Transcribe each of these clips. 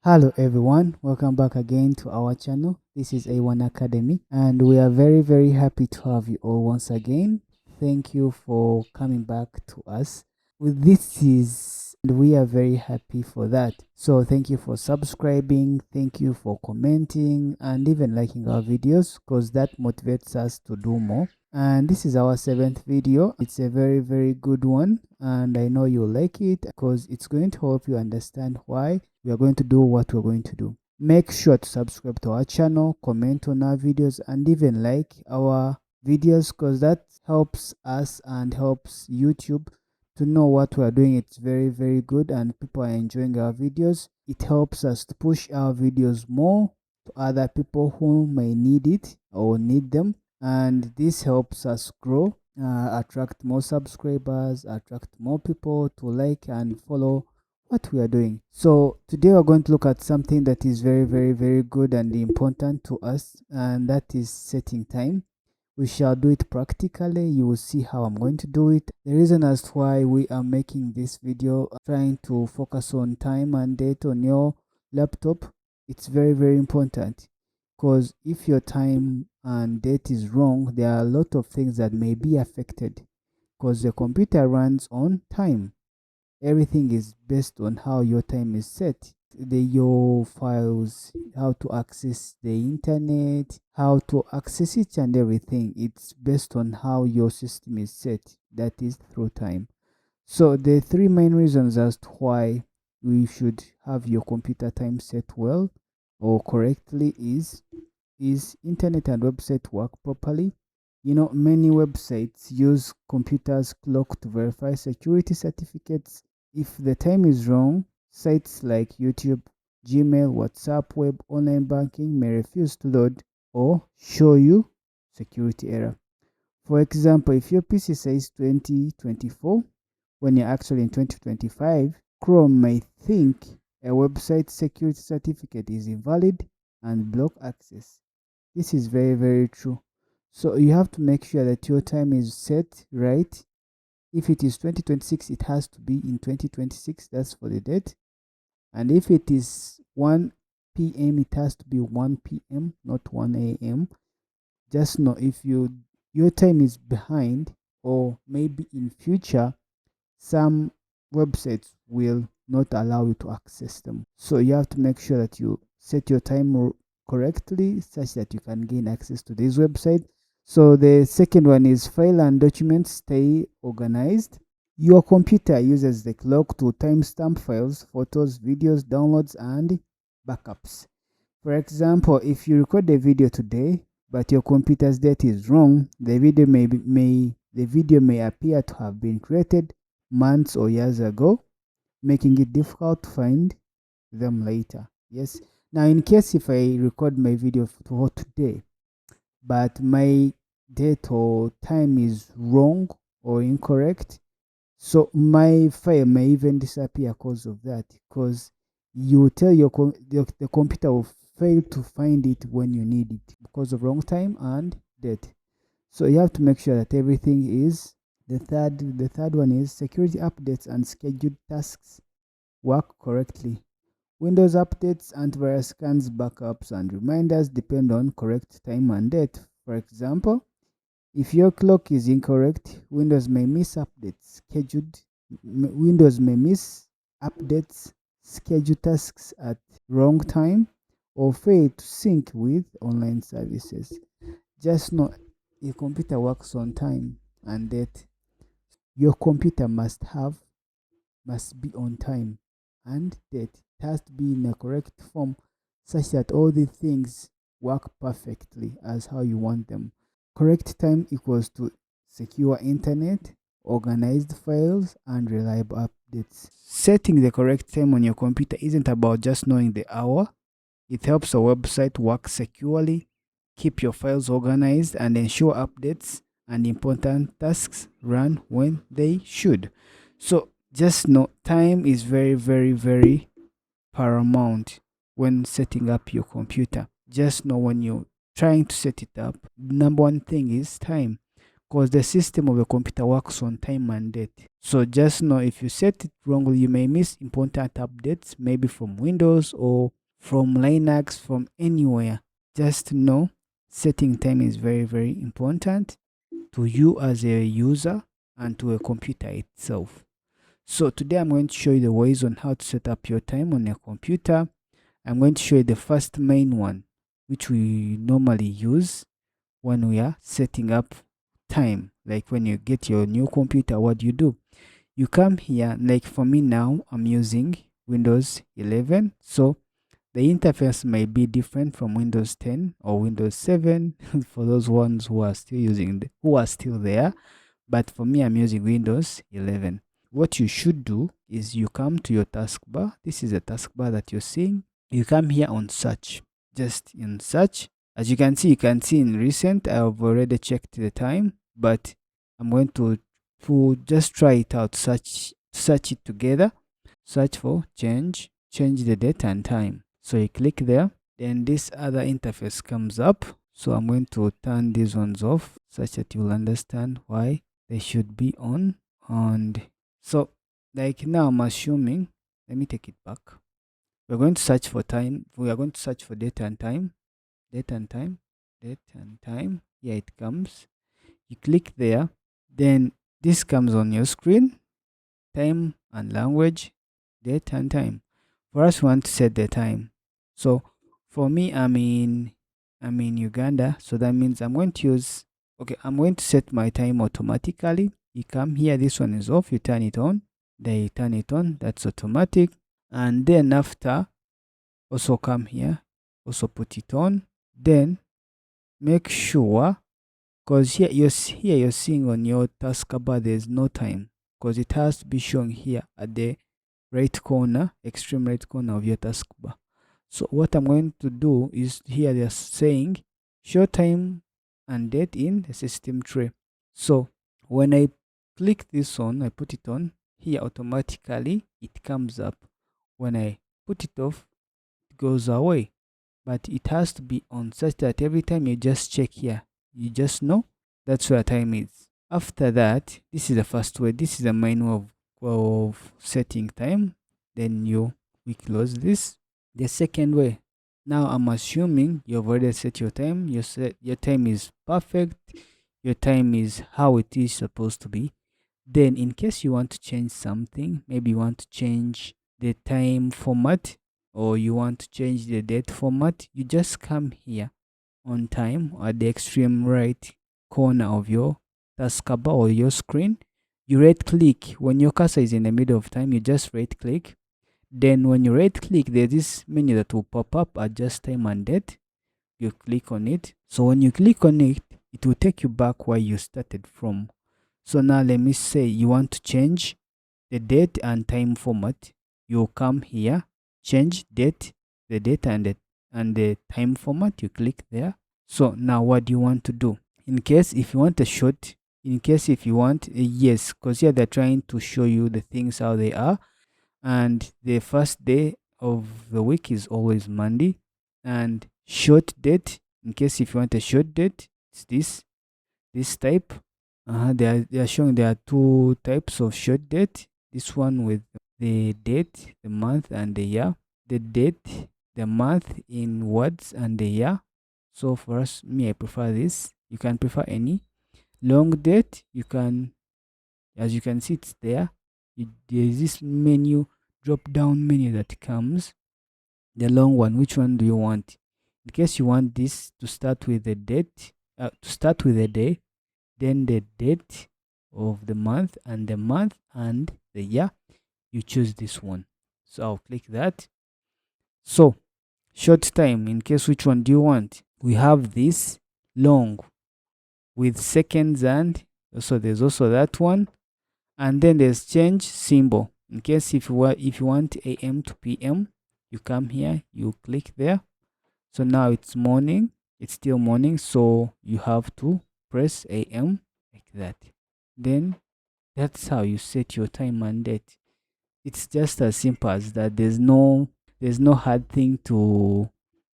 Hello everyone, welcome back again to our channel. This is A1 Academy and we are very happy to have you all once again. Thank you for coming back to us. With this is and we are very happy for that. So thank you for subscribing, thank you for commenting and even liking our videos because that motivates us to do more. And this is our 7th video. It's a very good one and I know you'll like it because it's going to help you understand why we are going to do what we're going to do. Make sure to subscribe to our channel, comment on our videos and even like our videos because that helps us and helps YouTube to know what we are doing. It's very good and people are enjoying our videos. It helps us to push our videos more to other people who may need it or need them, and this helps us grow, attract more subscribers, attract more people to like and follow what we are doing. So today we're going to look at something that is very good and important to us, and that is setting time. We shall do it practically. You will see how I'm going to do it. The reason as to why we are making this video, trying to focus on time and date on your laptop, it's very important because if your time and date is wrong, there are a lot of things that may be affected because the computer runs on time. Everything is based on how your time is set. Your files, how to access the internet, how to access each and everything. It's based on how your system is set, that is through time. So the three main reasons as to why we should have your computer time set well or correctly is internet and website work properly. You know, many websites use computers clock to verify security certificates. If the time is wrong, sites like YouTube, Gmail, WhatsApp, web, online banking may refuse to load or show you security error. For example, if your PC says 2024 when you're actually in 2025, Chrome may think a website security certificate is invalid and block access. This is very true. So you have to make sure that your time is set right. If it is 2026, it has to be in 2026. That's for the date. And if it is 1 p.m., it has to be 1 p.m., not 1 a.m. Just know if your time is behind, or maybe in future, some websites will not allow you to access them. So you have to make sure that you set your time correctly such that you can gain access to this website. So the second one is file and documents stay organized. Your computer uses the clock to timestamp files, photos, videos, downloads, and backups. For example, if you record a video today, but your computer's date is wrong, the video may appear to have been created months or years ago, making it difficult to find them later. Yes. Now, in case if I record my video for today, but my date or time is wrong or incorrect, so my file may even disappear because of that. Because you tell the computer will fail to find it when you need it because of wrong time and date. So you have to make sure that everything is the third one is security updates and scheduled tasks work correctly. Windows updates, antivirus scans, backups, and reminders depend on correct time and date. For example, if your clock is incorrect, Windows may miss updates, schedule tasks at wrong time, or fail to sync with online services. Just know a computer works on time and date. Your computer must be on time and date. It has to be in a correct form such that all the things work perfectly as how you want them. Correct time equals to secure internet, organized files, and reliable updates. Setting the correct time on your computer isn't about just knowing the hour. It helps a website work securely, keep your files organized, and ensure updates and important tasks run when they should. So just know time is very paramount when setting up your computer. Just know when you're trying to set it up, number one thing is time. because the system of the computer works on time and date. So just know if you set it wrongly, you may miss important updates, maybe from Windows or from Linux, from anywhere. Just know setting time is very, very important to you as a user and to a computer itself. So today I'm going to show you the ways on how to set up your time on your computer. I'm going to show you the first main one, which we normally use when we are setting up time. Like when you get your new computer, what do? You come here, like for me now, I'm using Windows 11. So the interface may be different from Windows 10 or Windows 7 for those ones who are still who are still there. But for me, I'm using Windows 11. What you should do is you come to your taskbar. This is the taskbar that you're seeing. You come here on search, just in search. As you can see in recent, I've already checked the time, but I'm going to just try it out, search it together. Search for change the date and time. So you click there, then this other interface comes up. So I'm going to turn these ones off such that you'll understand why they should be on. And so like now I'm assuming, let me take it back. We're going to search for time. We are going to search for date and time. Date and time. Here it comes. You click there. Then this comes on your screen. Time and language. Date and time. For us, we want to set the time. So for me, I'm in Uganda. So that means I'm going to set my time automatically. You come here, this one is off, you turn it on. Then you turn it on, that's automatic. And then after, also come here, also put it on. Then make sure, because here you're seeing on your taskbar there's no time, because it has to be shown here at the right corner, extreme right corner of your taskbar. So what I'm going to do is, here they're saying show time and date in the system tray. So when I click this on, I put it on here, automatically it comes up. When I put it off, it goes away. But it has to be on such that every time you just check here, you just know that's where time is. After that, this is the first way. This is the main way of setting time. Then we close this. The second way, now I'm assuming you've already set your time. Your time is perfect. Your time is how it is supposed to be. Then in case you want to change something, maybe you want to change the time format or you want to change the date format, you just come here on time at the extreme right corner of your taskbar or your screen. You right click. When your cursor is in the middle of time, you just right click. Then when you right click, there's this menu that will pop up, adjust time and date. You click on it. So when you click on it, it will take you back where you started from. So now let me say you want to change the date and time format. You come here, change date, the date and the time format. You click there. So now what do you want to do? In case if you want a short, if you want a yes, because here they're trying to show you the things how they are. And the first day of the week is always Monday. And short date, in case if you want a short date, it's this type. They are showing there are two types of short date. This one with the date, the month and the year. The date, the month in words and the year. So for us, I prefer this. You can prefer any. Long date, you can, as you can see, it's there. There is this menu, drop down menu that comes. The long one, which one do you want? In case you want this to start with the date, to start with the day, then the date of the month and the year, you choose this one. So I'll click that. So short time, in case which one do you want? We have this long with seconds, and also there's also that one. And then there's change symbol. In case if you want AM to PM, you come here, you click there. So now it's morning. It's still morning, so you have to press AM like that. Then that's how you set your time and date. It's just as simple as that. There's no hard thing to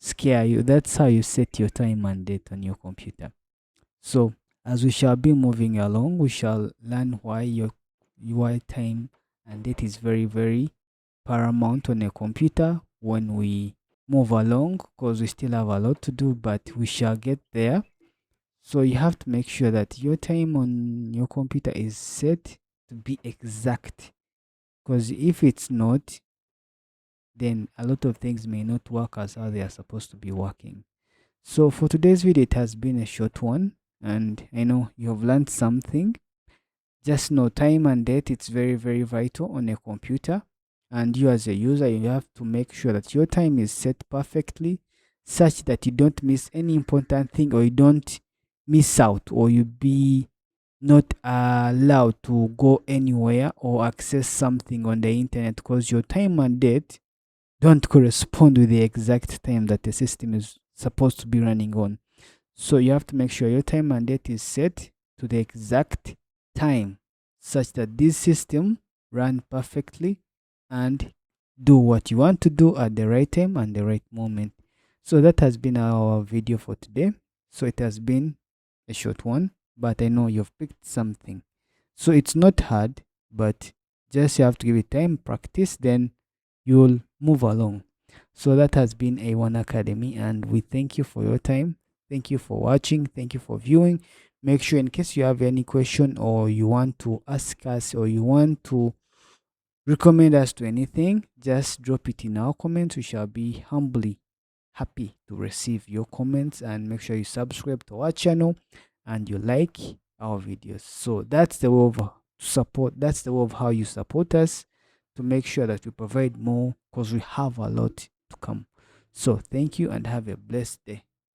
scare you. That's how you set your time and date on your computer. So As we shall be moving along, we shall learn why your UI time and date is very, very paramount on a computer when we move along, because we still have a lot to do, but we shall get there. So you have to make sure that your time on your computer is set to be exact, because if it's not, then a lot of things may not work as how they are supposed to be working. So for today's video, it has been a short one, and I know you have learned something. Just know time and date, it's very, very vital on a computer. And you as a user, you have to make sure that your time is set perfectly, such that you don't miss any important thing, or you don't miss out, or you be not allowed to go anywhere or access something on the internet, because your time and date don't correspond with the exact time that the system is supposed to be running on. So you have to make sure your time and date is set to the exact time, such that this system run perfectly and do what you want to do at the right time and the right moment. So that has been our video for today. So it has been a short one, but I know you've picked something. So it's not hard, but just you have to give it time, practice, then you'll move along. So that has been A1 Academy, and we thank you for your time. Thank you for watching. Thank you for viewing. Make sure, in case you have any question, or you want to ask us, or you want to recommend us to anything, just drop it in our comments. We shall be humbly happy to receive your comments, and make sure you subscribe to our channel and you like our videos. So that's the way of support. That's the way of how you support us, to make sure that we provide more, because we have a lot to come. So thank you and have a blessed day.